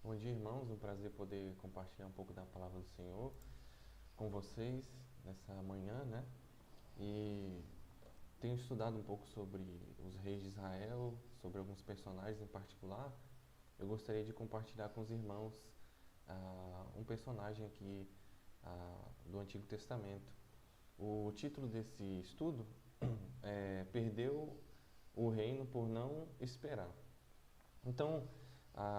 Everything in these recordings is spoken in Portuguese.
Bom dia, irmãos. Um prazer poder compartilhar um pouco da palavra do Senhor com vocês nessa manhã, né? E tenho estudado um pouco sobre os reis de Israel, sobre alguns personagens em particular. Eu gostaria de compartilhar com os irmãos um personagem aqui do Antigo Testamento. O título desse estudo é Perdeu o Reino por Não Esperar. Então,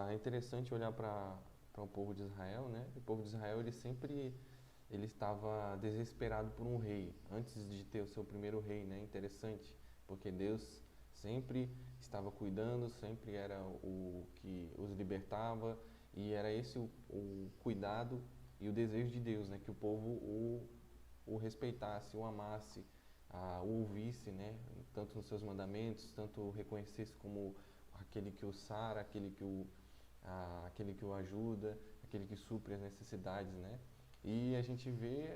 é interessante olhar para o povo de Israel, né? O povo de Israel, ele estava desesperado por um rei, antes de ter o seu primeiro rei, né? Interessante, porque Deus sempre estava cuidando, sempre era o que os libertava, e era esse o cuidado e o desejo de Deus, né? Que o povo o respeitasse, o amasse, o ouvisse, né? Tanto nos seus mandamentos, tanto o reconhecesse como aquele que o sara, aquele que o ajuda, aquele que supre as necessidades, né? E a gente vê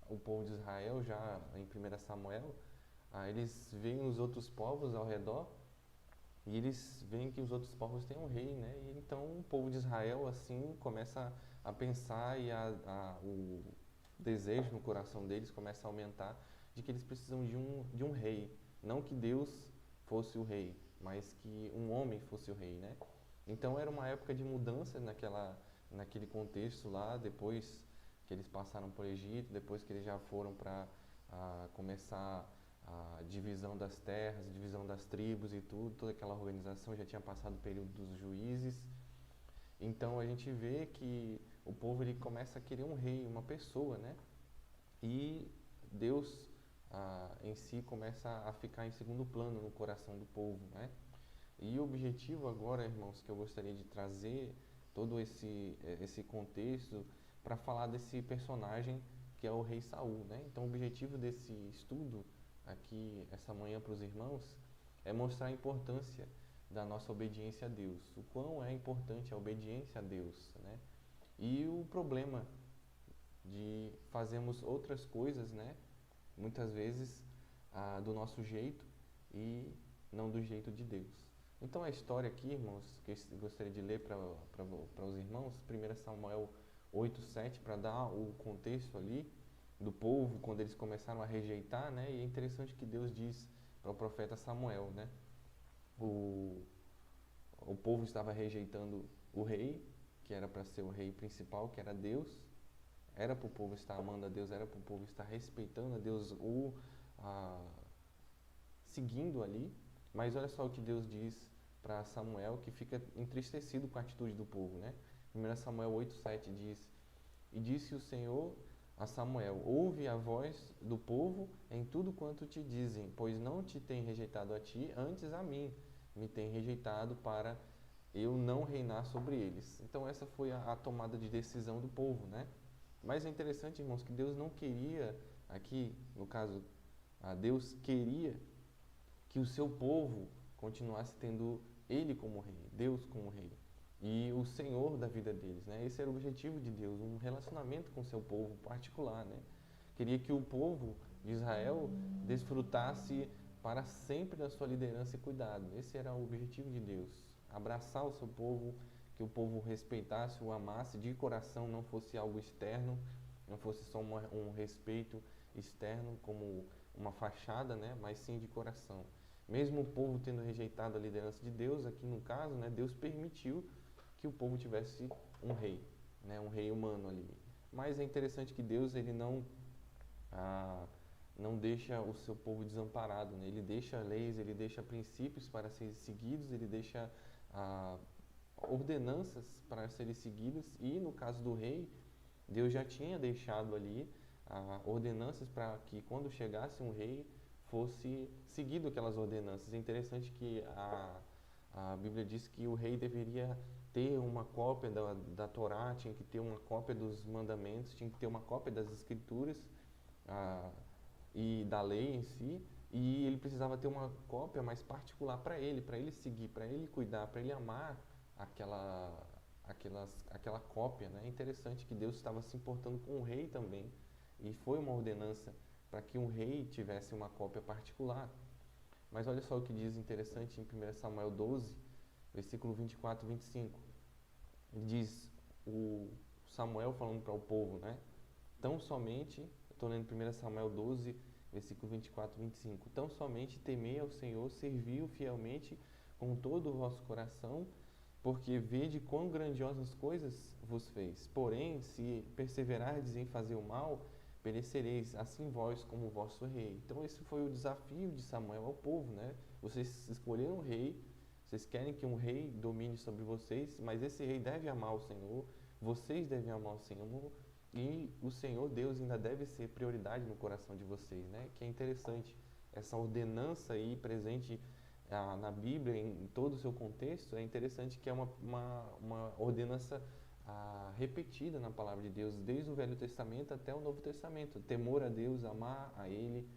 o povo de Israel já em 1 Samuel, eles veem os outros povos ao redor e eles veem que os outros povos têm um rei, né? E então o povo de Israel assim começa a pensar e o desejo no coração deles começa a aumentar de que eles precisam de um rei, não que Deus fosse o rei, mas que um homem fosse o rei, né? Então era uma época de mudança naquele contexto lá, depois que eles passaram por Egito, depois que eles já foram para começar a divisão das terras, divisão das tribos e tudo, toda aquela organização já tinha passado o período dos juízes. Então a gente vê que o povo ele começa a querer um rei, uma pessoa, né? E Deus em si começa a ficar em segundo plano no coração do povo, né? E o objetivo agora, irmãos, que eu gostaria de trazer todo esse contexto para falar desse personagem que é o rei Saul, né? Então, o objetivo desse estudo aqui essa manhã para os irmãos é mostrar a importância da nossa obediência a Deus, o quão é importante a obediência a Deus, né? E o problema de fazermos outras coisas, né? Muitas vezes do nosso jeito e não do jeito de Deus. Então a história aqui, irmãos, que eu gostaria de ler para os irmãos, 1 Samuel 8:7, para dar o contexto ali do povo, quando eles começaram a rejeitar, né? E é interessante que Deus diz para o profeta Samuel, né? O, o povo estava rejeitando o rei, que era para ser o rei principal, que era Deus, era para o povo estar amando a Deus, era para o povo estar respeitando a Deus ou seguindo ali. Mas olha só o que Deus diz para Samuel, que fica entristecido com a atitude do povo, né? 1 Samuel 8:7 diz: E disse o Senhor a Samuel: Ouve a voz do povo em tudo quanto te dizem, pois não te tem rejeitado a ti, antes a mim me tem rejeitado para eu não reinar sobre eles. Então essa foi a tomada de decisão do povo, né? Mas é interessante, irmãos, que Deus não queria, aqui no caso, Deus queria que o seu povo continuasse tendo Ele como rei, Deus como rei, e o Senhor da vida deles, né? Esse era o objetivo de Deus, um relacionamento com o seu povo particular, né? Queria que o povo de Israel desfrutasse para sempre da sua liderança e cuidado. Esse era o objetivo de Deus, abraçar o seu povo, que o povo respeitasse, o amasse de coração, não fosse algo externo, não fosse só um respeito externo como uma fachada, né? Mas sim de coração. Mesmo o povo tendo rejeitado a liderança de Deus, aqui no caso, né, Deus permitiu que o povo tivesse um rei, né, um rei humano ali. Mas é interessante que Deus ele não deixa o seu povo desamparado, né? Ele deixa leis, ele deixa princípios para serem seguidos, ele deixa ordenanças para serem seguidas. E no caso do rei, Deus já tinha deixado ali ordenanças para que quando chegasse um rei fosse seguido aquelas ordenanças. É interessante que a Bíblia diz que o rei deveria ter uma cópia da Torá, tinha que ter uma cópia dos mandamentos, tinha que ter uma cópia das escrituras e da lei em si, e ele precisava ter uma cópia mais particular para ele seguir, para ele cuidar, para ele amar aquela cópia, né? É interessante que Deus estava se importando com o rei também, e foi uma ordenança para que um rei tivesse uma cópia particular. Mas olha só o que diz interessante em 1 Samuel 12, versículo 24 e 25. Ele diz, o Samuel falando para o povo, né? Tão somente, eu estou lendo 1 Samuel 12, versículo 24 e 25. Tão somente temei ao Senhor, servi-o fielmente com todo o vosso coração, porque vede quão grandiosas coisas vos fez. Porém, se perseverardes em fazer o mal, perecereis, assim vós como o vosso rei. Então esse foi o desafio de Samuel ao povo, né? Vocês escolheram um rei, vocês querem que um rei domine sobre vocês, mas esse rei deve amar o Senhor, vocês devem amar o Senhor, e o Senhor Deus ainda deve ser prioridade no coração de vocês, né? Que é interessante essa ordenança aí presente na Bíblia, em todo o seu contexto. É interessante que é uma ordenança repetida na palavra de Deus, desde o Velho Testamento até o Novo Testamento. Temor a Deus, amar a Ele,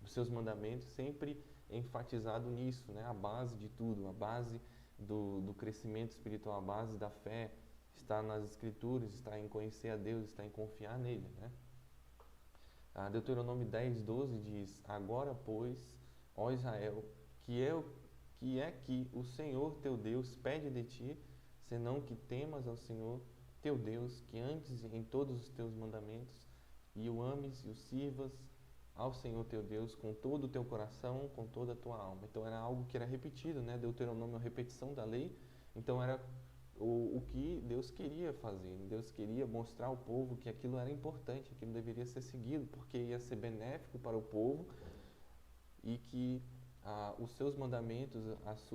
os seus mandamentos, sempre enfatizado nisso, né? A base de tudo, a base do crescimento espiritual, a base da fé, está nas Escrituras, está em conhecer a Deus, está em confiar nele, né? Deuteronômio 10, 12 diz: Agora, pois, ó Israel, que o Senhor teu Deus pede de ti, senão que temas ao Senhor teu Deus, que antes em todos os teus mandamentos, e o ames e o sirvas ao Senhor teu Deus com todo o teu coração, com toda a tua alma. Então era algo que era repetido, né? Deuteronômio é uma repetição da lei, então era o que Deus queria fazer. Deus queria mostrar ao povo que aquilo era importante, aquilo deveria ser seguido, porque ia ser benéfico para o povo e que os seus mandamentos, as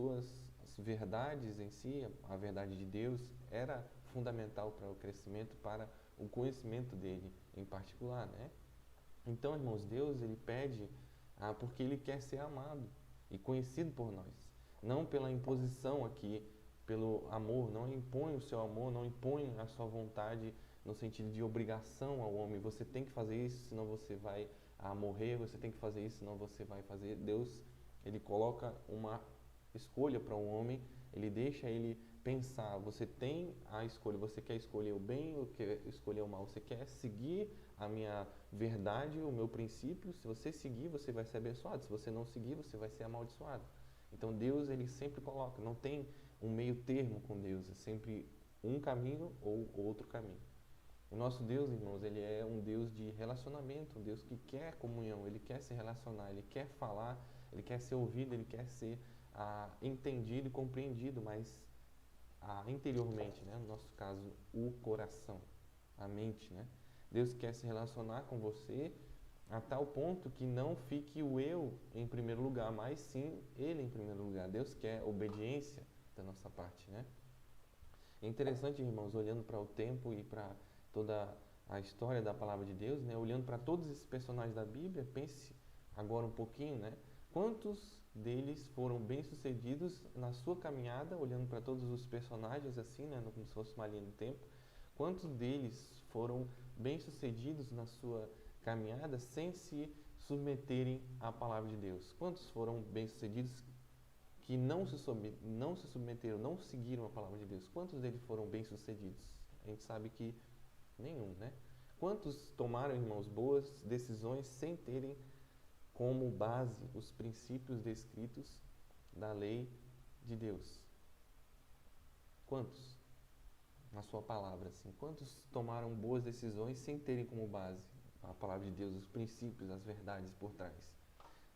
verdades em si, a verdade de Deus, era fundamental para o crescimento, para o conhecimento dele em particular, né? Então, irmãos, Deus, ele pede porque ele quer ser amado e conhecido por nós, não pela imposição aqui, pelo amor, não impõe o seu amor, não impõe a sua vontade no sentido de obrigação ao homem. Você tem que fazer isso, senão você vai morrer, você tem que fazer isso, senão você vai fazer. Deus, ele coloca uma escolha para o homem, ele deixa ele pensar. Você tem a escolha, você quer escolher o bem ou quer escolher o mal? Você quer seguir a minha verdade, o meu princípio? Se você seguir, você vai ser abençoado. Se você não seguir, você vai ser amaldiçoado. Então Deus, ele sempre coloca, não tem um meio termo com Deus, é sempre um caminho ou outro caminho. O nosso Deus, irmãos, ele é um Deus de relacionamento, um Deus que quer comunhão, ele quer se relacionar, ele quer falar, ele quer ser ouvido, ele quer ser entendido e compreendido, mas interiormente, né? No nosso caso, o coração, a mente, né? Deus quer se relacionar com você a tal ponto que não fique o eu em primeiro lugar, mas sim ele em primeiro lugar. Deus quer obediência da nossa parte, né? É interessante, irmãos, olhando para o tempo e para toda a história da palavra de Deus, né? Olhando para todos esses personagens da Bíblia, pense agora um pouquinho, né? Quantos deles foram bem-sucedidos na sua caminhada, olhando para todos os personagens assim, né? Como se fosse uma linha do tempo. Quantos deles foram bem-sucedidos na sua caminhada sem se submeterem à palavra de Deus? Quantos foram bem-sucedidos que não se submeteram, não seguiram a palavra de Deus? Quantos deles foram bem-sucedidos? A gente sabe que nenhum, né? Quantos tomaram, irmãos, boas decisões sem terem como base os princípios descritos da lei de Deus? Quantos? Na sua palavra, assim. Quantos tomaram boas decisões sem terem como base a palavra de Deus, os princípios, as verdades por trás?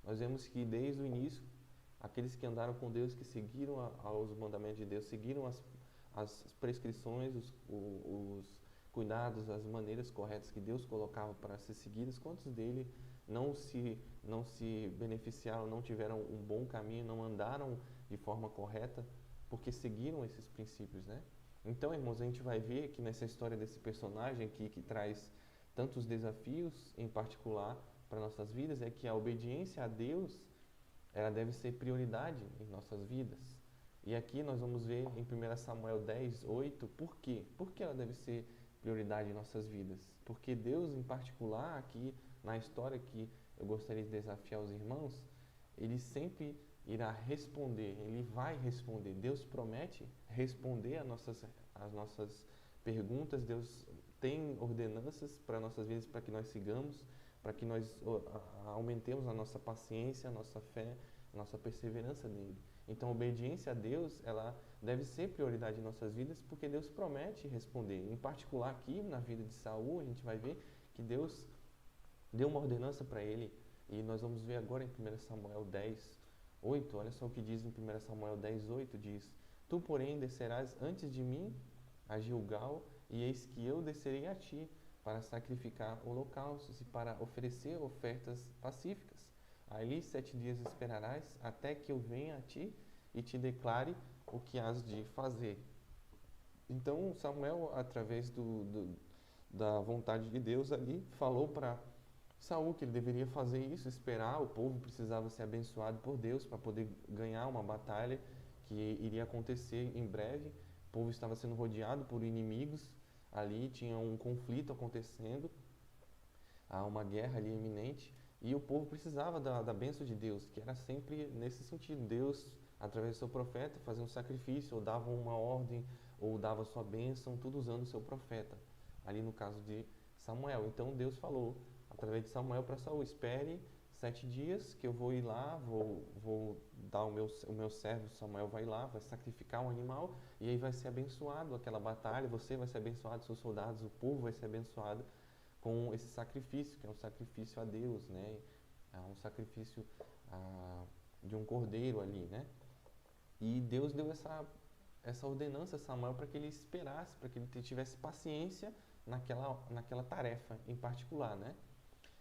Nós vemos que desde o início, aqueles que andaram com Deus, que seguiram aos mandamentos de Deus, seguiram as prescrições, os cuidados, as maneiras corretas que Deus colocava para ser seguidas, quantos dele não se beneficiaram, não tiveram um bom caminho, não andaram de forma correta, porque seguiram esses princípios, né? Então, irmãos, a gente vai ver que nessa história desse personagem aqui, que traz tantos desafios, em particular, para nossas vidas, é que a obediência a Deus, ela deve ser prioridade em nossas vidas. E aqui nós vamos ver em 1 Samuel 10, 8, por quê? Por que ela deve ser prioridade em nossas vidas? Porque Deus, em particular, aqui na história que eu gostaria de desafiar os irmãos, ele sempre irá responder, ele vai responder. Deus promete responder às nossas perguntas. Deus tem ordenanças para nossas vidas, para que nós sigamos, para que nós aumentemos a nossa paciência, a nossa fé, nossa perseverança nele. Então, a obediência a Deus, ela deve ser prioridade em nossas vidas, porque Deus promete responder. Em particular aqui, na vida de Saul, a gente vai ver que Deus deu uma ordenança para ele, e nós vamos ver agora em 1 Samuel 10, 8, olha só o que diz em 1 Samuel 10, 8, diz: Tu, porém, descerás antes de mim a Gilgal, e eis que eu descerei a ti, para sacrificar holocaustos e para oferecer ofertas pacíficas. Ali 7 dias esperarás, até que eu venha a ti e te declare o que has de fazer. Então, Samuel, através da vontade de Deus ali, falou para Saul que ele deveria fazer isso, esperar. O povo precisava ser abençoado por Deus para poder ganhar uma batalha que iria acontecer em breve. O povo estava sendo rodeado por inimigos ali, tinha um conflito acontecendo, há uma guerra ali iminente, e o povo precisava da bênção de Deus, que era sempre nesse sentido. Deus, através do seu profeta, fazia um sacrifício, ou dava uma ordem, ou dava sua bênção, tudo usando o seu profeta, ali no caso de Samuel. Então Deus falou através de Samuel para Saul: espere 7 dias que eu vou ir lá, vou dar o meu servo Samuel vai lá, vai sacrificar um animal, e aí vai ser abençoado aquela batalha, você vai ser abençoado, seus soldados, o povo vai ser abençoado com esse sacrifício, que é um sacrifício a Deus, né? É um sacrifício de um cordeiro ali, né? E Deus deu essa ordenança a Samuel para que ele esperasse, para que ele tivesse paciência naquela tarefa em particular, né?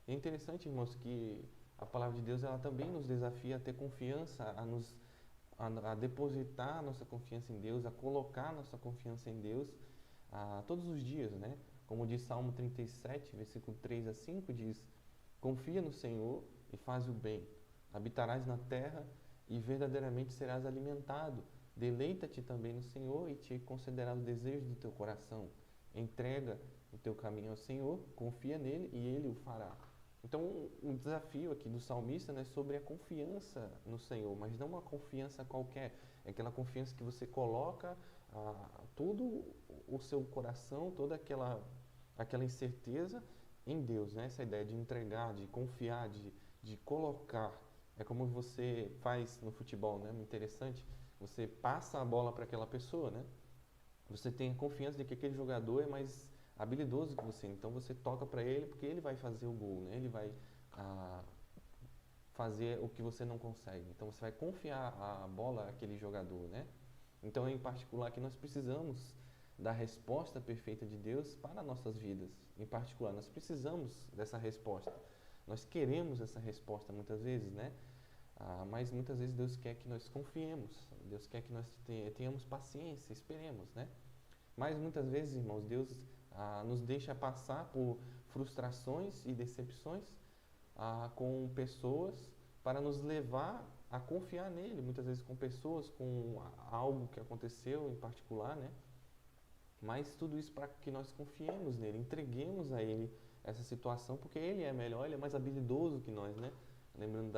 É interessante, irmãos, que a palavra de Deus ela também nos desafia a ter confiança, a depositar a nossa confiança em Deus, a colocar a nossa confiança em Deus todos os dias, né? Como diz Salmo 37, versículo 3 a 5, diz: Confia no Senhor e faz o bem, habitarás na terra e verdadeiramente serás alimentado. Deleita-te também no Senhor e te concederá os desejos do teu coração. Entrega o teu caminho ao Senhor, confia nele e ele o fará. Então, o desafio aqui do salmista, né, é sobre a confiança no Senhor, mas não uma confiança qualquer. É aquela confiança que você coloca todo o seu coração, toda aquela incerteza em Deus, né? Essa ideia de entregar, de confiar, de colocar. É como você faz no futebol, né? Interessante. Você passa a bola para aquela pessoa, né? Você tem a confiança de que aquele jogador é mais habilidoso que você, então você toca para ele porque ele vai fazer o gol, né? Ele vai fazer o que você não consegue. Então você vai confiar a bola àquele jogador, né? Então, em particular, que nós precisamos da resposta perfeita de Deus para nossas vidas. Em particular, nós precisamos dessa resposta. Nós queremos essa resposta muitas vezes, né? Mas muitas vezes Deus quer que nós confiemos. Deus quer que nós tenhamos paciência, esperemos, né? Mas muitas vezes, irmãos, Deus nos deixa passar por frustrações e decepções com pessoas para nos levar a confiar nele, muitas vezes com pessoas, com algo que aconteceu em particular, né? Mas tudo isso para que nós confiemos nele, entreguemos a ele essa situação, porque ele é melhor, ele é mais habilidoso que nós, né? Lembrando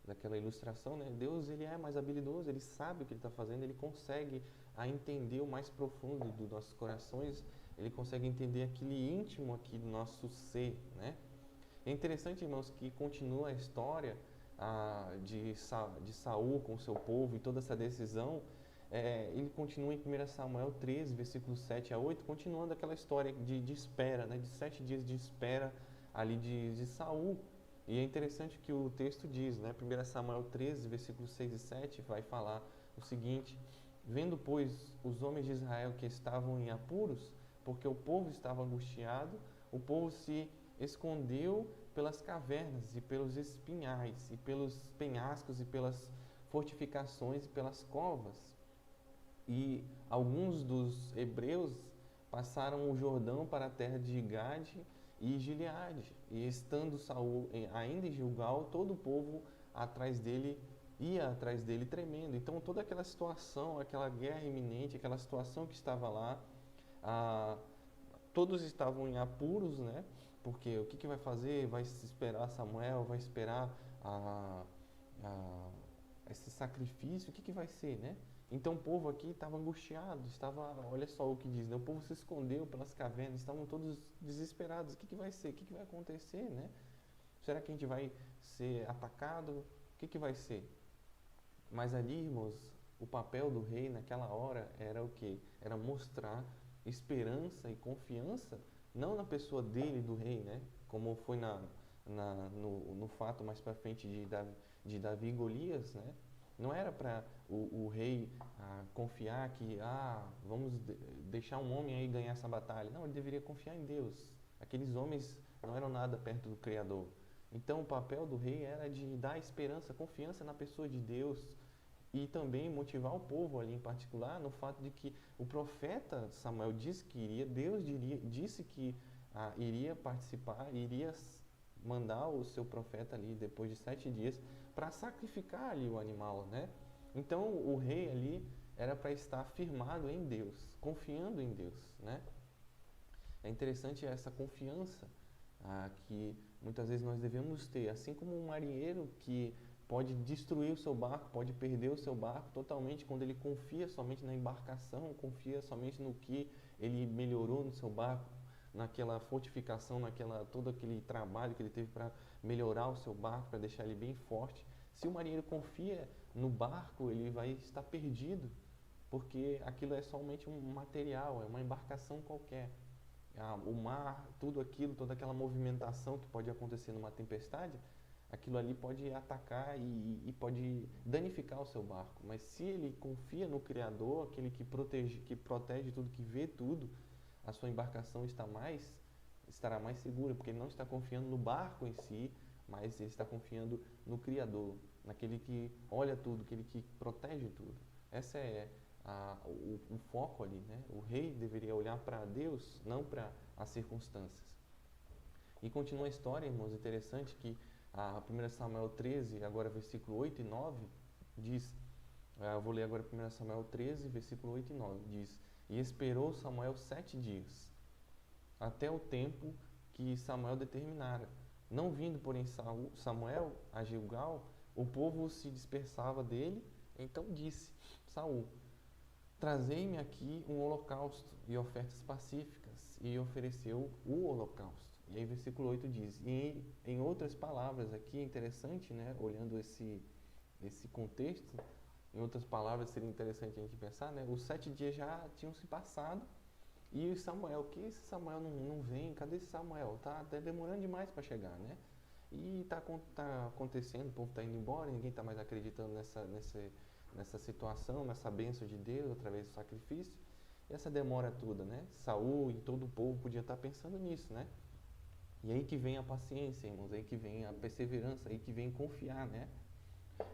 daquela ilustração, né? Deus, ele é mais habilidoso, ele sabe o que ele está fazendo, ele consegue entender o mais profundo dos nossos corações, ele consegue entender aquele íntimo aqui do nosso ser, né? É interessante, irmãos, que continua a história de Saul com o seu povo e toda essa decisão. Ele continua em 1 Samuel 13, versículos 7 a 8, continuando aquela história de espera, né, de 7 dias de espera ali de Saul. E é interessante que o texto diz, né, 1 Samuel 13, versículos 6 e 7, vai falar o seguinte: Vendo, pois, os homens de Israel que estavam em apuros, porque o povo estava angustiado, o povo se escondeu pelas cavernas e pelos espinhais, e pelos penhascos, e pelas fortificações, e pelas covas. E alguns dos hebreus passaram o Jordão para a terra de Gade e Gileade. E estando Saul ainda em Gilgal, todo o povo ia atrás dele tremendo. Então toda aquela situação, aquela guerra iminente, aquela situação que estava lá, todos estavam em apuros, né? Porque o que vai fazer? Vai esperar Samuel? Vai esperar esse sacrifício? O que vai ser, né? Então o povo aqui estava angustiado, olha só o que diz, né? O povo se escondeu pelas cavernas, estavam todos desesperados. O que vai ser? O que vai acontecer, né? Será que a gente vai ser atacado? O que vai ser? Mas ali, irmãos, o papel do rei naquela hora era o quê? Era mostrar esperança e confiança, não na pessoa dele, do rei, né? Como foi no fato mais para frente de Davi e Golias, né? Não era para o rei confiar que, vamos deixar um homem aí ganhar essa batalha. Não, ele deveria confiar em Deus. Aqueles homens não eram nada perto do Criador. Então, o papel do rei era de dar esperança, confiança na pessoa de Deus e também motivar o povo ali em particular no fato de que o profeta Samuel disse que iria, disse que iria participar, iria mandar o seu profeta ali depois de 7 dias para sacrificar ali o animal, né? Então, o rei ali era para estar firmado em Deus, confiando em Deus, né? É interessante essa confiança que muitas vezes nós devemos ter, assim como um marinheiro que pode destruir o seu barco, pode perder o seu barco totalmente quando ele confia somente na embarcação, confia somente no que ele melhorou no seu barco, naquela fortificação, todo aquele trabalho que ele teve para melhorar o seu barco, para deixar ele bem forte. Se o marinheiro confia no barco, ele vai estar perdido, porque aquilo é somente um material, é uma embarcação qualquer. O mar, tudo aquilo, toda aquela movimentação que pode acontecer numa tempestade, aquilo ali pode atacar e pode danificar o seu barco. Mas se ele confia no Criador, aquele que protege tudo, que vê tudo, a sua embarcação estará mais segura, porque ele não está confiando no barco em si, mas ele está confiando no Criador, naquele que olha tudo, aquele que protege tudo. Essa é o foco ali, né? O rei deveria olhar para Deus, não para as circunstâncias. E continua a história, irmãos, interessante que a 1 Samuel 13, agora versículo 8 e 9, diz, eu vou ler agora 1 Samuel 13, versículo 8 e 9, diz: E esperou Samuel 7 dias, até o tempo que Samuel determinara. Não vindo, porém, Samuel a Gilgal, o povo se dispersava dele, então disse Saul: Trazei-me aqui um holocausto e ofertas pacíficas, e ofereceu o holocausto. E aí versículo 8 diz, e em outras palavras, aqui é interessante, né, olhando esse contexto, em outras palavras seria interessante a gente pensar, né, os 7 dias já tinham se passado, e Samuel, que esse Samuel não vem, cadê esse Samuel? Tá demorando demais para chegar, né? E tá acontecendo, o povo está indo embora, ninguém está mais acreditando nessa situação, nessa bênção de Deus através do sacrifício. E essa demora toda, né? Saul e todo o povo podia estar pensando nisso, né? E aí que vem a paciência, irmãos, aí que vem a perseverança, aí que vem confiar, né?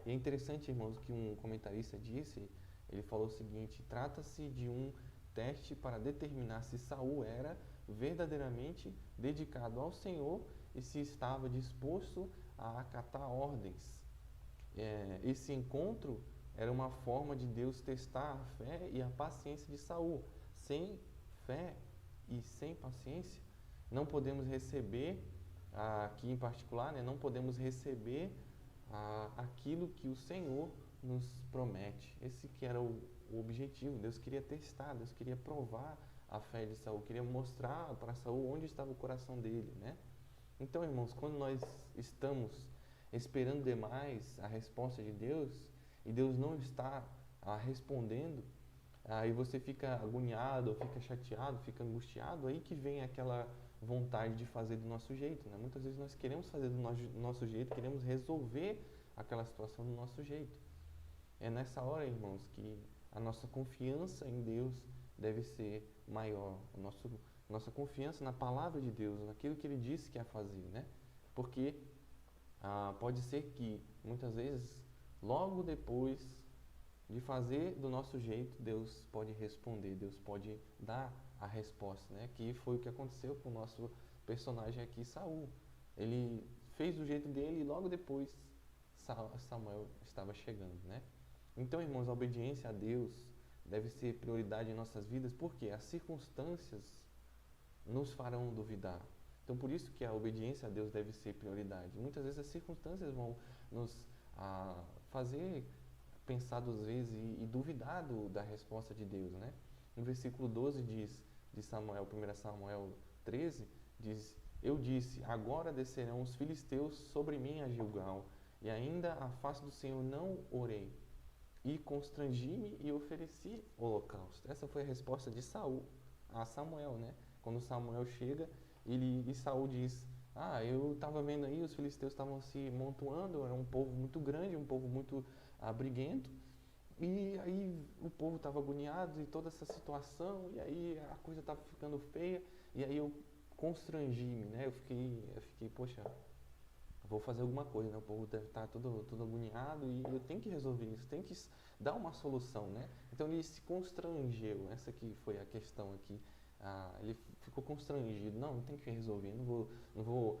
E é interessante, irmãos, que um comentarista disse, ele falou o seguinte: trata-se de um teste para determinar se Saul era verdadeiramente dedicado ao Senhor e se estava disposto a acatar ordens. Esse encontro era uma forma de Deus testar a fé e a paciência de Saul. Sem fé e sem paciência, não podemos receber, aqui em particular, né, não podemos receber aquilo que o Senhor nos promete. Esse que era o objetivo. Deus queria testar, Deus queria provar a fé de Saul, queria mostrar para Saul onde estava o coração dele, né? Então, irmãos, quando nós estamos esperando demais a resposta de Deus e Deus não está respondendo, aí você fica agoniado, fica chateado, fica angustiado, aí que vem aquela vontade de fazer do nosso jeito, né? Muitas vezes nós queremos fazer do nosso jeito, queremos resolver aquela situação do nosso jeito. É nessa hora, irmãos, que a nossa confiança em Deus deve ser maior, nossa confiança na palavra de Deus, naquilo que Ele disse que ia fazer, né? Porque pode ser que, muitas vezes, logo depois de fazer do nosso jeito, Deus pode responder, Deus pode dar a resposta, né? Que foi o que aconteceu com o nosso personagem aqui, Saul. Ele fez do jeito dele e logo depois Samuel estava chegando, né? Então, irmãos, a obediência a Deus deve ser prioridade em nossas vidas, porque as circunstâncias nos farão duvidar. Então, por isso que a obediência a Deus deve ser prioridade. Muitas vezes as circunstâncias vão nos fazer pensar duas vezes e duvidar da resposta de Deus, né? No versículo 12 diz, de Samuel, 1 Samuel 13, diz: Eu disse, agora descerão os filisteus sobre mim a Gilgal, e ainda a face do Senhor não orei. e constrangi-me e ofereci holocausto. Essa foi a resposta de Saul a Samuel, né? Quando Samuel chega, e Saul diz: eu estava vendo aí, os filisteus estavam se montoando, era um povo muito grande, um povo muito abriguento, e aí o povo estava agoniado e toda essa situação, e aí a coisa estava ficando feia, e aí eu constrangi-me, né? Eu fiquei, poxa, vou fazer alguma coisa, né? O povo deve estar todo agoniado e eu tenho que resolver isso, tenho que dar uma solução, né? Então ele se constrangeu, essa que foi a questão aqui. Ele ficou constrangido, não tem que resolver, não vou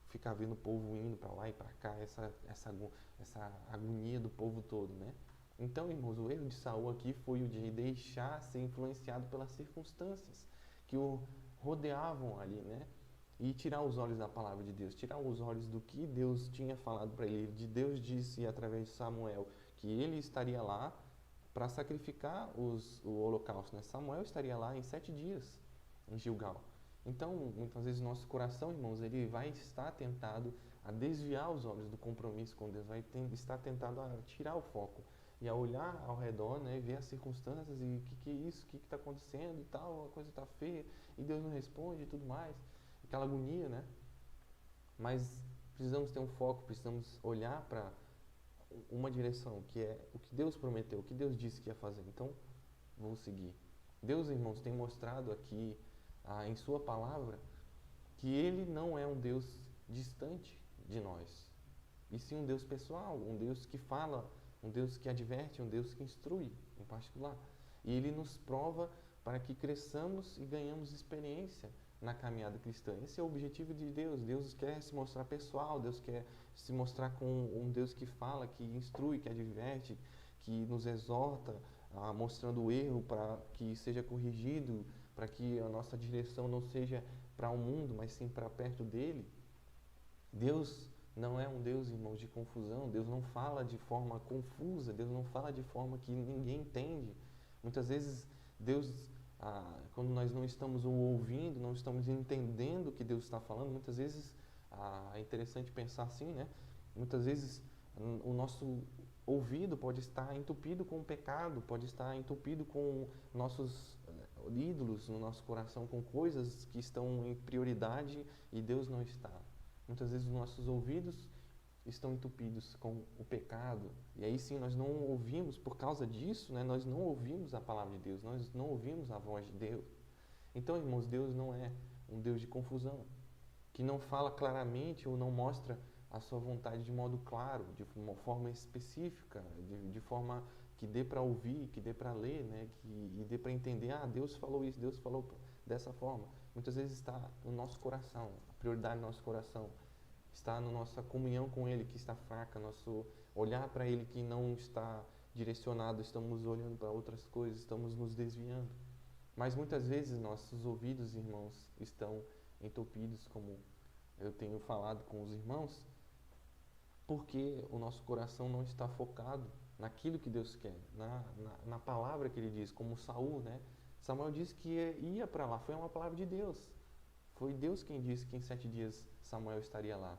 ficar vendo o povo indo para lá e para cá, essa agonia do povo todo, né? Então, irmãos, o erro de Saul aqui foi o de deixar ser influenciado pelas circunstâncias que o rodeavam ali, né? E tirar os olhos da palavra de Deus, tirar os olhos do que Deus tinha falado para ele. Deus disse através de Samuel que ele estaria lá para sacrificar o holocausto, né? Samuel estaria lá em 7 dias em Gilgal. Então, muitas vezes, nosso coração, irmãos, ele vai estar tentado a desviar os olhos do compromisso com Deus, vai estar tentado a tirar o foco e a olhar ao redor, né, ver as circunstâncias e o que é isso, o que está acontecendo e tal, a coisa está feia e Deus não responde e tudo mais, aquela agonia, né? Mas precisamos ter um foco, precisamos olhar para uma direção, que é o que Deus prometeu, o que Deus disse que ia fazer. Então, vou seguir. Deus, irmãos, tem mostrado aqui em sua palavra que Ele não é um Deus distante de nós, e sim um Deus pessoal, um Deus que fala, um Deus que adverte, um Deus que instrui em particular. E Ele nos prova para que cresçamos e ganhamos experiência na caminhada cristã. Esse é o objetivo de Deus. Deus quer se mostrar pessoal, Deus quer se mostrar com um Deus que fala, que instrui, que adverte, que nos exorta, mostrando o erro para que seja corrigido, para que a nossa direção não seja para o mundo, mas sim para perto dele. Deus não é um Deus, irmãos, de confusão. Deus não fala de forma confusa, Deus não fala de forma que ninguém entende. Muitas vezes Deus, quando nós não estamos ouvindo, não estamos entendendo o que Deus está falando, muitas vezes é interessante pensar assim, né? Muitas vezes o nosso ouvido pode estar entupido com o pecado, pode estar entupido com nossos ídolos no nosso coração, com coisas que estão em prioridade e Deus não está. Muitas vezes os nossos ouvidos estão entupidos com o pecado, e aí sim nós não ouvimos, por causa disso, né, nós não ouvimos a palavra de Deus, nós não ouvimos a voz de Deus. Então, irmãos, Deus não é um Deus de confusão, que não fala claramente ou não mostra a sua vontade de modo claro, de uma forma específica, de forma que dê para ouvir, que dê para ler, né, e dê para entender, Deus falou isso, Deus falou dessa forma. Muitas vezes está no nosso coração, a prioridade do nosso coração está na nossa comunhão com Ele que está fraca, nosso olhar para Ele que não está direcionado, estamos olhando para outras coisas, estamos nos desviando. Mas muitas vezes nossos ouvidos, irmãos, estão entupidos, como eu tenho falado com os irmãos, porque o nosso coração não está focado naquilo que Deus quer, na palavra que Ele diz, como Saul, né? Samuel disse que ia para lá, foi uma palavra de Deus. Foi Deus quem disse que em 7 dias Samuel estaria lá.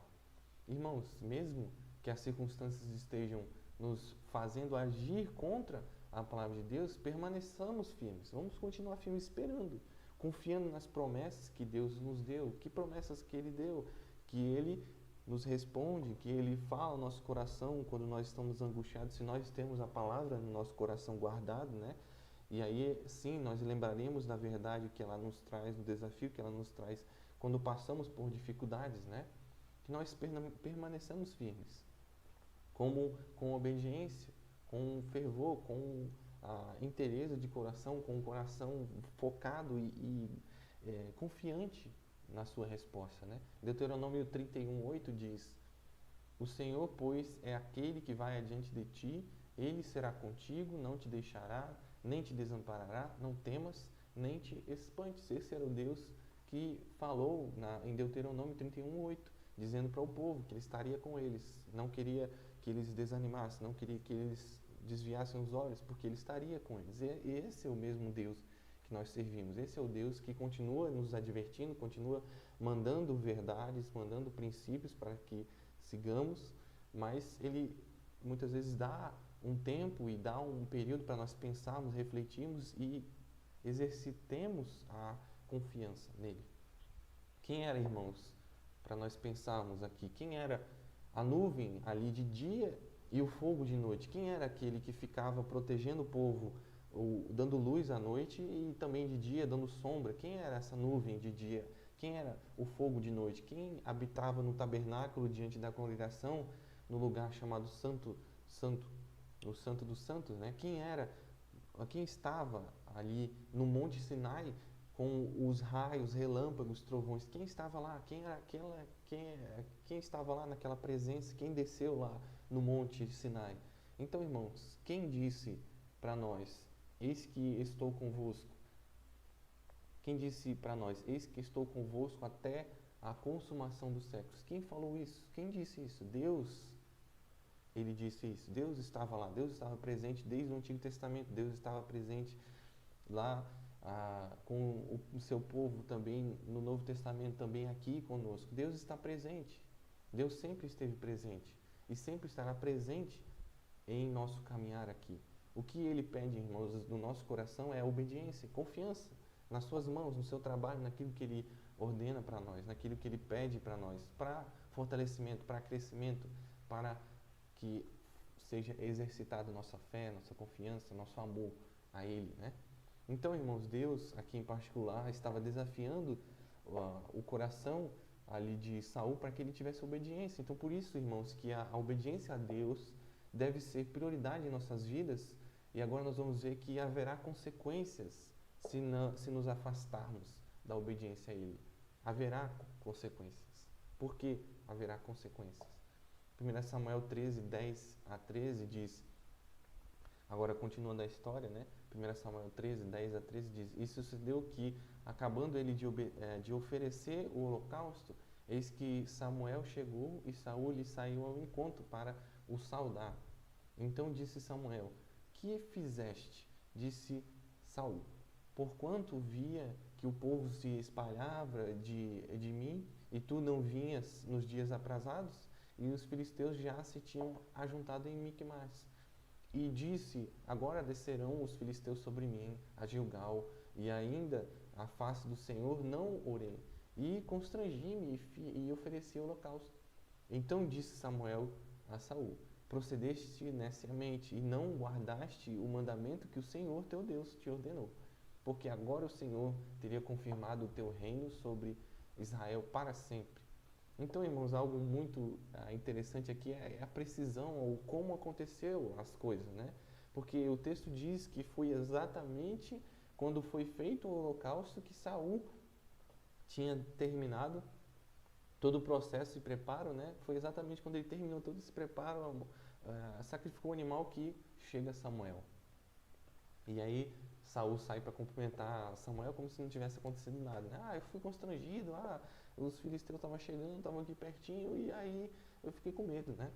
Irmãos, mesmo que as circunstâncias estejam nos fazendo agir contra a palavra de Deus, permaneçamos firmes. Vamos continuar firmes esperando, confiando nas promessas que Deus nos deu. Que promessas que Ele deu? Que Ele nos responde, que Ele fala ao nosso coração quando nós estamos angustiados, se nós temos a palavra no nosso coração guardado, né? E aí, sim, nós lembraremos da verdade que ela nos traz, do desafio que ela nos traz quando passamos por dificuldades, né? Que nós permaneçamos firmes, com obediência, com fervor, com interesse de coração, com um coração focado e confiante na sua resposta, né? Deuteronômio 31:8 diz: O Senhor, pois, é aquele que vai adiante de ti, Ele será contigo, não te deixará, nem te desamparará, não temas, nem te espantes. Esse era o Deus que falou em Deuteronômio 31:8, dizendo para o povo que Ele estaria com eles, não queria que eles desanimassem, não queria que eles desviassem os olhos, porque Ele estaria com eles. E esse é o mesmo Deus que nós servimos, esse é o Deus que continua nos advertindo, continua mandando verdades, mandando princípios para que sigamos, mas Ele muitas vezes dá um tempo e dá um período para nós pensarmos, refletirmos e exercitemos a confiança nele. Quem era, irmãos, para nós pensarmos aqui? Quem era a nuvem ali de dia e o fogo de noite? Quem era aquele que ficava protegendo o povo, dando luz à noite e também de dia dando sombra? Quem era essa nuvem de dia? Quem era o fogo de noite? Quem habitava no tabernáculo diante da congregação, no lugar chamado Santo, no Santo dos Santos, né? Quem estava ali no Monte Sinai com os raios, relâmpagos, trovões? Quem estava lá? Quem estava lá naquela presença? Quem desceu lá no Monte Sinai? Então, irmãos, quem disse para nós: eis que estou convosco? Quem disse para nós: eis que estou convosco até a consumação dos séculos? Quem falou isso? Quem disse isso? Deus. Ele disse isso. Deus estava lá. Deus estava presente desde o Antigo Testamento. Deus estava presente lá com o seu povo também no Novo Testamento, também aqui conosco. Deus está presente. Deus sempre esteve presente e sempre estará presente em nosso caminhar aqui. O que Ele pede, irmãos, no nosso coração é obediência, confiança nas suas mãos, no seu trabalho, naquilo que Ele ordena para nós, naquilo que Ele pede para nós, para fortalecimento, para crescimento, para que seja exercitada nossa fé, nossa confiança, nosso amor a Ele, né? Então, irmãos, Deus, aqui em particular, estava desafiando o coração ali de Saul para que ele tivesse obediência. Então, por isso, irmãos, que a obediência a Deus deve ser prioridade em nossas vidas. E agora nós vamos ver que haverá consequências se nos afastarmos da obediência a Ele. Haverá consequências. Por que haverá consequências? 1 Samuel 13, 10 a 13 diz, agora continuando a história, né? 1 Samuel 13, 10 a 13 diz, e sucedeu que, acabando ele de oferecer o holocausto, eis que Samuel chegou e Saul lhe saiu ao encontro para o saudar. Então disse Samuel: que fizeste? Disse Saul: porquanto via que o povo se espalhava de mim, e tu não vinhas nos dias aprazados, e os filisteus já se tinham ajuntado em Miquimás. E disse: agora descerão os filisteus sobre mim, a Gilgal, e ainda a face do Senhor não orei. E constrangi-me e ofereci o holocausto. Então disse Samuel a Saul: procedeste neciamente, e não guardaste o mandamento que o Senhor teu Deus te ordenou. Porque agora o Senhor teria confirmado o teu reino sobre Israel para sempre. Então, irmãos, algo muito interessante aqui é a precisão ou como aconteceu as coisas, né? Porque o texto diz que foi exatamente quando foi feito o holocausto que Saul tinha terminado todo o processo de preparo, né? Foi exatamente quando ele terminou todo esse preparo, sacrificou o animal, que chega Samuel. E aí Saul sai para cumprimentar Samuel como se não tivesse acontecido nada, né? Eu fui constrangido, os filisteus estavam chegando, estavam aqui pertinho, e aí eu fiquei com medo, né?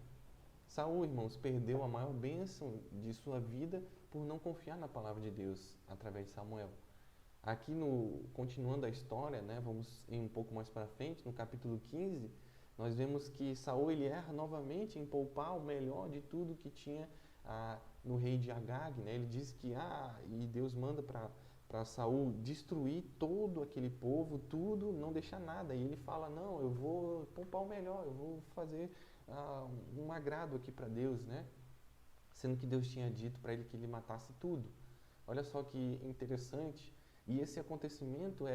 Saul, irmãos, perdeu a maior bênção de sua vida por não confiar na palavra de Deus através de Samuel. Aqui continuando a história, né, vamos ir um pouco mais para frente, no capítulo 15, nós vemos que Saul ele erra novamente em poupar o melhor de tudo que tinha no rei de Agag, né? Ele diz que e Deus manda para Saul destruir todo aquele povo, tudo, não deixar nada. E ele fala: não, eu vou poupar o melhor, eu vou fazer um agrado aqui para Deus, né? Sendo que Deus tinha dito para ele que ele matasse tudo. Olha só que interessante. E esse acontecimento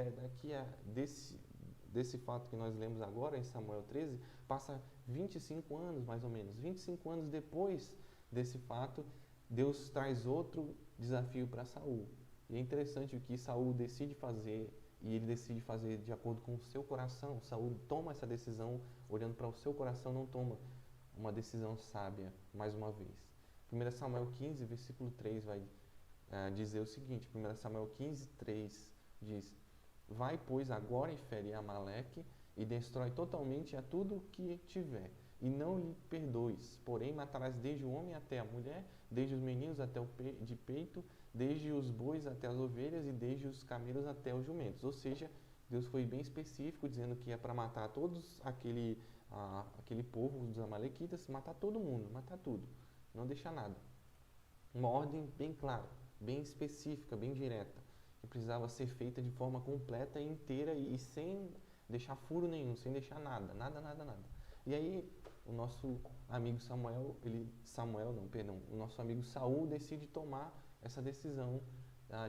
desse fato que nós lemos agora em Samuel 13, passa 25 anos mais ou menos. 25 anos depois desse fato, Deus traz outro desafio para Saul. E é interessante o que Saul decide fazer, e ele decide fazer de acordo com o seu coração. Saul toma essa decisão olhando para o seu coração, não toma uma decisão sábia, mais uma vez. 1 Samuel 15, versículo 3 vai dizer o seguinte, 1 Samuel 15, 3 diz: vai, pois, agora e fere Amaleque, e destrói totalmente a tudo que tiver, e não lhe perdoes, porém matarás desde o homem até a mulher, desde os meninos até de peito, desde os bois até as ovelhas, e desde os camelos até os jumentos. Ou seja, Deus foi bem específico, dizendo que é para matar todos aquele povo dos amalequitas, matar todo mundo, matar tudo, não deixar nada. uma ordem bem clara, bem específica, bem direta, que precisava ser feita de forma completa e inteira e sem deixar furo nenhum, sem deixar nada, nada, nada, nada. E aí o nosso amigo o nosso amigo Saul decide tomar essa decisão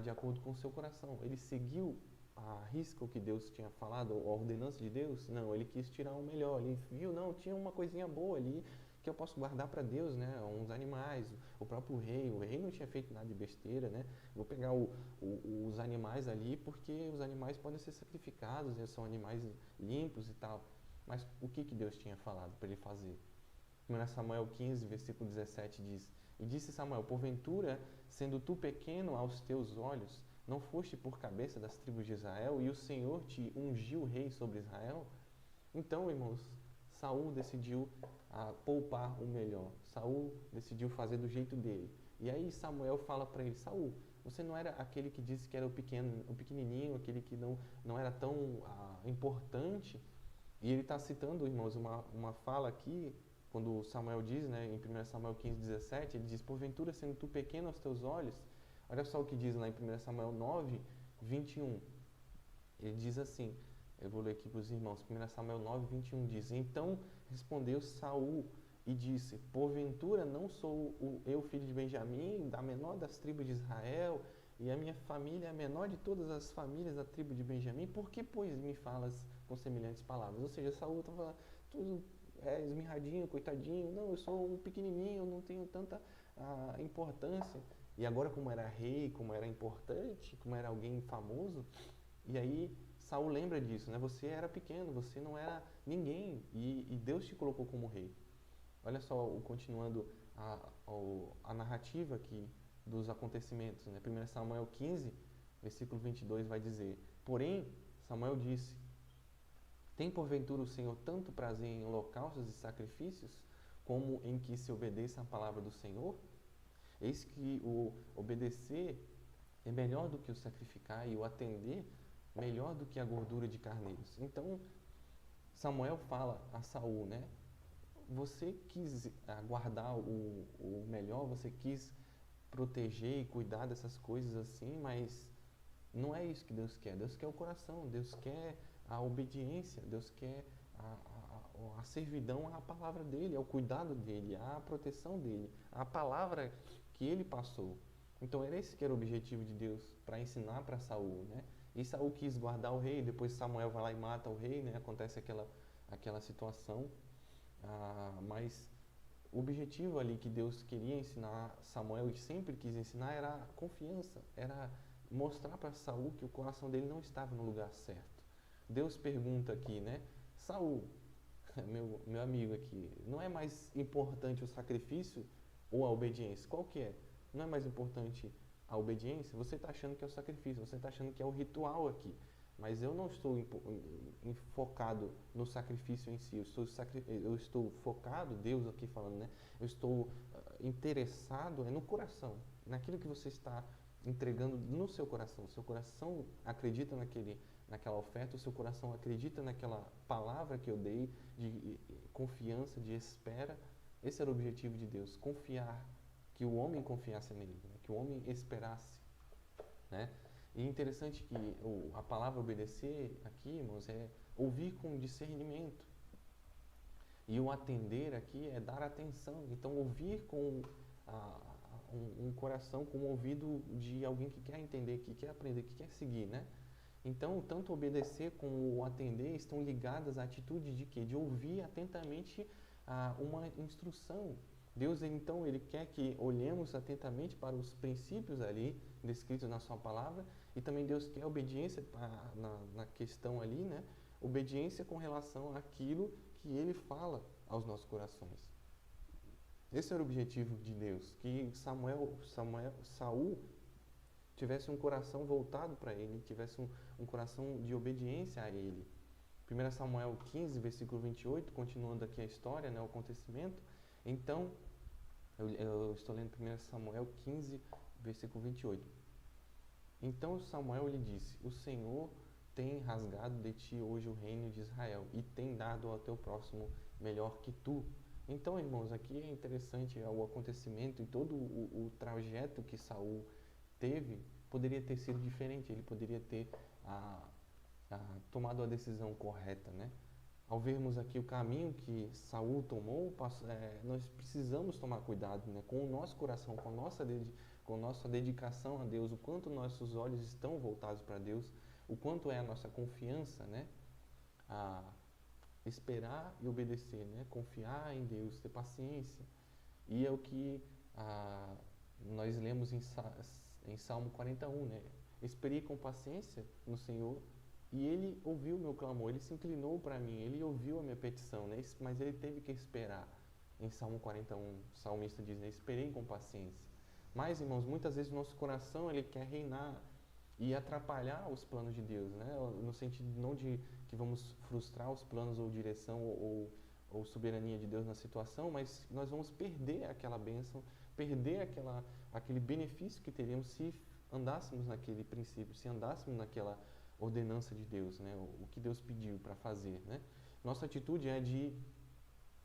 de acordo com o seu coração. Ele seguiu a risca o que Deus tinha falado, a ordenança de Deus? Não, ele quis tirar o melhor. Ele viu, não, tinha uma coisinha boa ali que eu posso guardar para Deus, né? Uns animais, o próprio rei. O rei não tinha feito nada de besteira, né? Vou pegar os animais ali porque os animais podem ser sacrificados, né? São animais limpos e tal. Mas o que Deus tinha falado para ele fazer? 1 Samuel 15, versículo 17 diz: E disse Samuel, porventura, sendo tu pequeno aos teus olhos, não foste por cabeça das tribos de Israel, e o Senhor te ungiu rei sobre Israel? Então, irmãos, Saul decidiu poupar o melhor. Saul decidiu fazer do jeito dele. E aí Samuel fala para ele: Saul, você não era aquele que disse que era o pequenininho, aquele que não era tão importante? E ele está citando, irmãos, uma fala aqui, quando Samuel diz, né, em 1 Samuel 15, 17, ele diz: porventura, sendo tu pequeno aos teus olhos. Olha só o que diz lá em 1 Samuel 9, 21. Ele diz assim, eu vou ler aqui para os irmãos, 1 Samuel 9, 21 diz: Então respondeu Saul e disse: porventura não sou eu filho de Benjamim, da menor das tribos de Israel, e a minha família é a menor de todas as famílias da tribo de Benjamim? Por que, pois, me falas com semelhantes palavras? Ou seja, Saul estava tudo esmirradinho, coitadinho. Não, eu sou um pequenininho, eu não tenho tanta importância. E agora, como era rei, como era importante, como era alguém famoso, e aí Saul lembra disso, né? Você era pequeno, você não era ninguém, e Deus te colocou como rei. Olha só, continuando a narrativa aqui dos acontecimentos, né? 1 Samuel 15, versículo 22 vai dizer: Porém, Samuel disse: Tem porventura o Senhor tanto prazer em holocaustos e sacrifícios, como em que se obedeça à palavra do Senhor? Eis que o obedecer é melhor do que o sacrificar, e o atender melhor do que a gordura de carneiros. Então, Samuel fala a Saul, né? Você quis guardar o melhor, você quis proteger e cuidar dessas coisas assim, mas não é isso que Deus quer. Deus quer o coração, Deus quer a obediência, Deus quer a servidão à palavra dele, ao cuidado dele, à proteção dele, à palavra que ele passou. Então era esse que era o objetivo de Deus para ensinar para Saul, né? E Saul quis guardar o rei, depois Samuel vai lá e mata o rei, né? Acontece aquela situação, mas o objetivo ali que Deus queria ensinar Samuel e sempre quis ensinar era a confiança, era mostrar para Saul que o coração dele não estava no lugar certo. Deus pergunta aqui, né? Saul, meu amigo aqui, não é mais importante o sacrifício ou a obediência? Qual que é? Não é mais importante a obediência? Você está achando que é o sacrifício, você está achando que é o ritual aqui. Mas eu não estou focado no sacrifício em si, eu estou focado, Deus aqui falando, né? Eu estou interessado no coração, naquilo que você está entregando no seu coração. O seu coração acredita naquela oferta, o seu coração acredita naquela palavra que eu dei de confiança, de espera. Esse era o objetivo de Deus, confiar, que o homem confiasse nele, né? Que o homem esperasse, né? E é interessante que a palavra obedecer aqui, irmãos, é ouvir com discernimento. E o atender aqui é dar atenção. Então, ouvir com um coração, com o ouvido de alguém que quer entender, que quer aprender, que quer seguir, né? Então, tanto obedecer como o atender estão ligadas à atitude de quê? De ouvir atentamente uma instrução. Deus, então, Ele quer que olhemos atentamente para os princípios ali descritos na sua palavra, e também Deus quer obediência na questão ali, né? Obediência com relação àquilo que Ele fala aos nossos corações. Esse era o objetivo de Deus, que Saul tivesse um coração voltado para Ele, tivesse um coração de obediência a Ele. 1 Samuel 15, versículo 28, continuando aqui a história, né, o acontecimento. Então, eu estou lendo 1 Samuel 15, versículo 28. Então Samuel lhe disse: O Senhor tem rasgado de ti hoje o reino de Israel, e tem dado ao teu próximo melhor que tu. Então, irmãos, aqui é interessante o acontecimento e todo o trajeto que Saul teve poderia ter sido diferente. Ele poderia ter ah, tomado a decisão correta, né? Ao vermos aqui o caminho que Saul tomou, nós precisamos tomar cuidado, né, com o nosso coração, com nossa dedicação a Deus, o quanto nossos olhos estão voltados para Deus, o quanto é a nossa confiança, né, a esperar e obedecer, né, confiar em Deus, ter paciência. E é o que nós lemos em Salmo 41, né? Esperei com paciência no Senhor e Ele ouviu o meu clamor, Ele se inclinou para mim, Ele ouviu a minha petição, né? Mas Ele teve que esperar. Em Salmo 41, o salmista diz, né? Esperei com paciência. Mas, irmãos, muitas vezes o nosso coração, ele quer reinar e atrapalhar os planos de Deus, né? No sentido não de que vamos frustrar os planos ou direção ou soberania de Deus na situação, mas nós vamos perder aquela bênção, perder aquele benefício que teríamos se andássemos naquele princípio, se andássemos naquela ordenança de Deus, né? O que Deus pediu para fazer, né? Nossa atitude é de,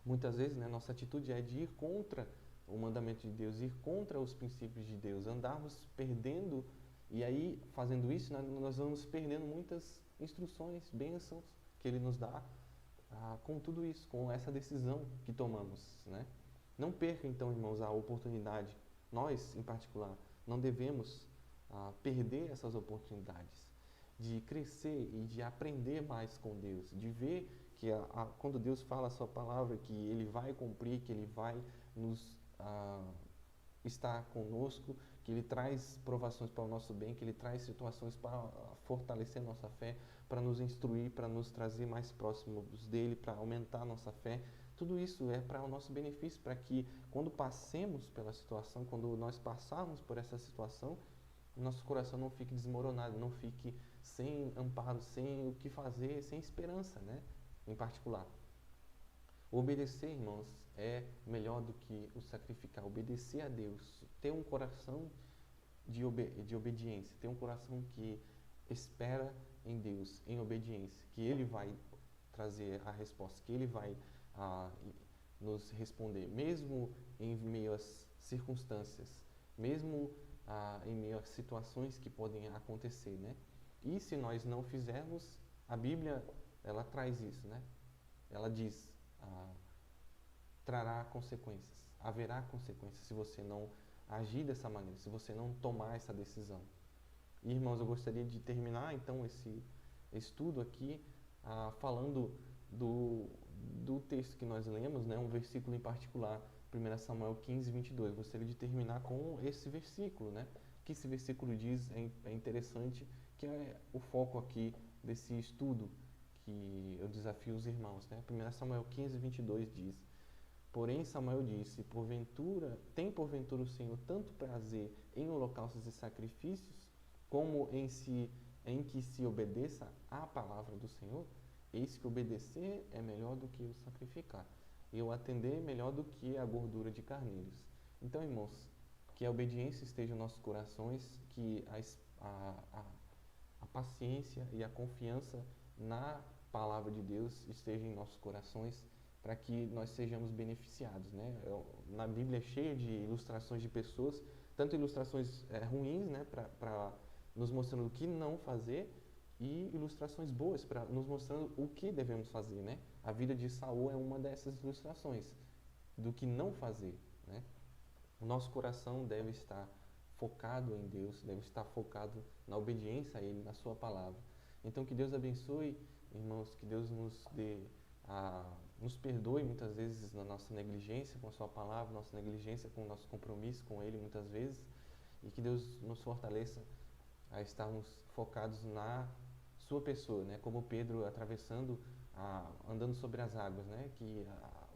muitas vezes, né? Nossa atitude é de ir contra o mandamento de Deus, ir contra os princípios de Deus, andarmos perdendo, e aí, fazendo isso, nós vamos perdendo muitas instruções, bênçãos que Ele nos dá, com tudo isso, com essa decisão que tomamos, né? Não perca, então, irmãos, a oportunidade. Nós, em particular, não devemos perder essas oportunidades de crescer e de aprender mais com Deus, de ver que quando Deus fala a sua palavra, que Ele vai cumprir, que Ele vai nos estar conosco, que Ele traz provações para o nosso bem, que Ele traz situações para fortalecer nossa fé, para nos instruir, para nos trazer mais próximos dEle, para aumentar a nossa fé. Tudo isso é para o nosso benefício, para que quando passemos pela situação, quando nós passarmos por essa situação, nosso coração não fique desmoronado, não fique sem amparo, sem o que fazer, sem esperança, né? Em particular. Obedecer, irmãos, é melhor do que o sacrificar. Obedecer a Deus, ter um coração de obediência, ter um coração que espera em Deus, em obediência, que Ele vai trazer a resposta, que Ele vai nos responder, mesmo em meio às circunstâncias, mesmo em meio a situações que podem acontecer, né? E se nós não fizermos, a Bíblia, ela traz isso, né? Ela diz, trará consequências, haverá consequências se você não agir dessa maneira, se você não tomar essa decisão. E, irmãos, eu gostaria de terminar, então, esse estudo aqui, falando do texto que nós lemos, né? Um versículo em particular, 1 Samuel 15, 22. Gostaria de terminar com esse versículo, né? Que esse versículo diz, é interessante, que é o foco aqui desse estudo que eu desafio os irmãos, né? 1 Samuel 15, 22 diz: Porém Samuel disse, tem porventura o Senhor tanto prazer em holocaustos e sacrifícios, como em que se obedeça à palavra do Senhor? Eis que obedecer é melhor do que o sacrificar, e o atender melhor do que a gordura de carneiros. Então, irmãos, que a obediência esteja em nossos corações, que a paciência e a confiança na palavra de Deus esteja em nossos corações, para que nós sejamos beneficiados, né? Na Bíblia é cheia de ilustrações de pessoas, tanto ilustrações ruins, né, para nos mostrando o que não fazer, e ilustrações boas para nos mostrando o que devemos fazer, né? A vida de Saul é uma dessas ilustrações do que não fazer, né? O nosso coração deve estar focado em Deus, deve estar focado na obediência a Ele, na Sua palavra. Então, que Deus abençoe, irmãos, que Deus nos perdoe muitas vezes na nossa negligência com a Sua palavra, nossa negligência com o nosso compromisso com Ele muitas vezes, e que Deus nos fortaleça a estarmos focados na Sua pessoa, né? Como Pedro atravessando, andando sobre as águas, né? Que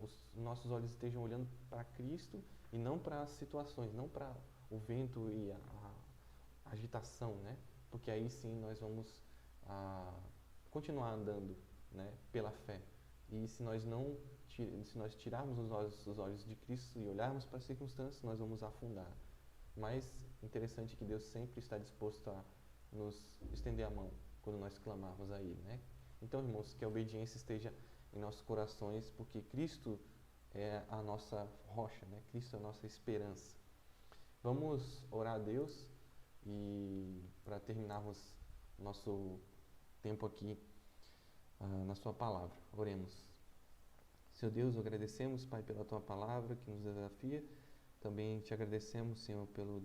os nossos olhos estejam olhando para Cristo e não para as situações, não para o vento e a agitação, né? Porque aí sim nós vamos continuar andando, né? Pela fé. E se nós tirarmos os olhos de Cristo e olharmos para as circunstâncias, nós vamos afundar. Mas interessante que Deus sempre está disposto a nos estender a mão quando nós clamarmos a Ele, né? Então, irmãos, que a obediência esteja em nossos corações, porque Cristo é a nossa rocha, né? Cristo é a nossa esperança. Vamos orar a Deus e para terminarmos nosso tempo aqui na sua palavra. Oremos. Senhor Deus, agradecemos, Pai, pela tua palavra que nos desafia. Também te agradecemos, Senhor, pela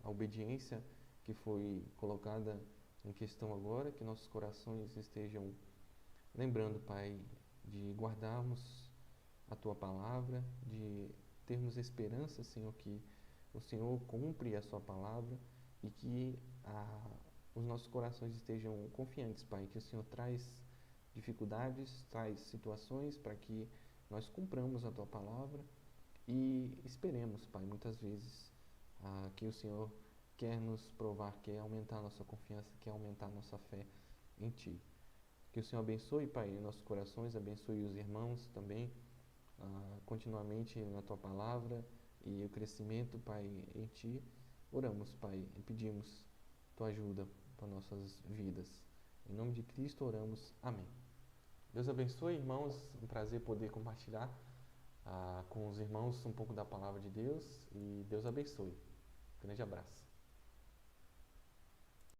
obediência que foi colocada em questão agora, que nossos corações estejam lembrando, Pai, de guardarmos a tua palavra, de termos esperança, Senhor, que o Senhor cumpre a sua palavra e que os nossos corações estejam confiantes, Pai, que o Senhor traz dificuldades, traz situações para que nós cumpramos a tua palavra e esperemos, Pai, muitas vezes que o Senhor quer nos provar, quer aumentar a nossa confiança, quer aumentar a nossa fé em Ti. Que o Senhor abençoe, Pai, nossos corações, abençoe os irmãos também, continuamente na Tua palavra e o crescimento, Pai, em Ti. Oramos, Pai, e pedimos Tua ajuda para nossas vidas. Em nome de Cristo oramos. Amém. Deus abençoe, irmãos. Um prazer poder compartilhar com os irmãos um pouco da palavra de Deus e Deus abençoe. Grande abraço.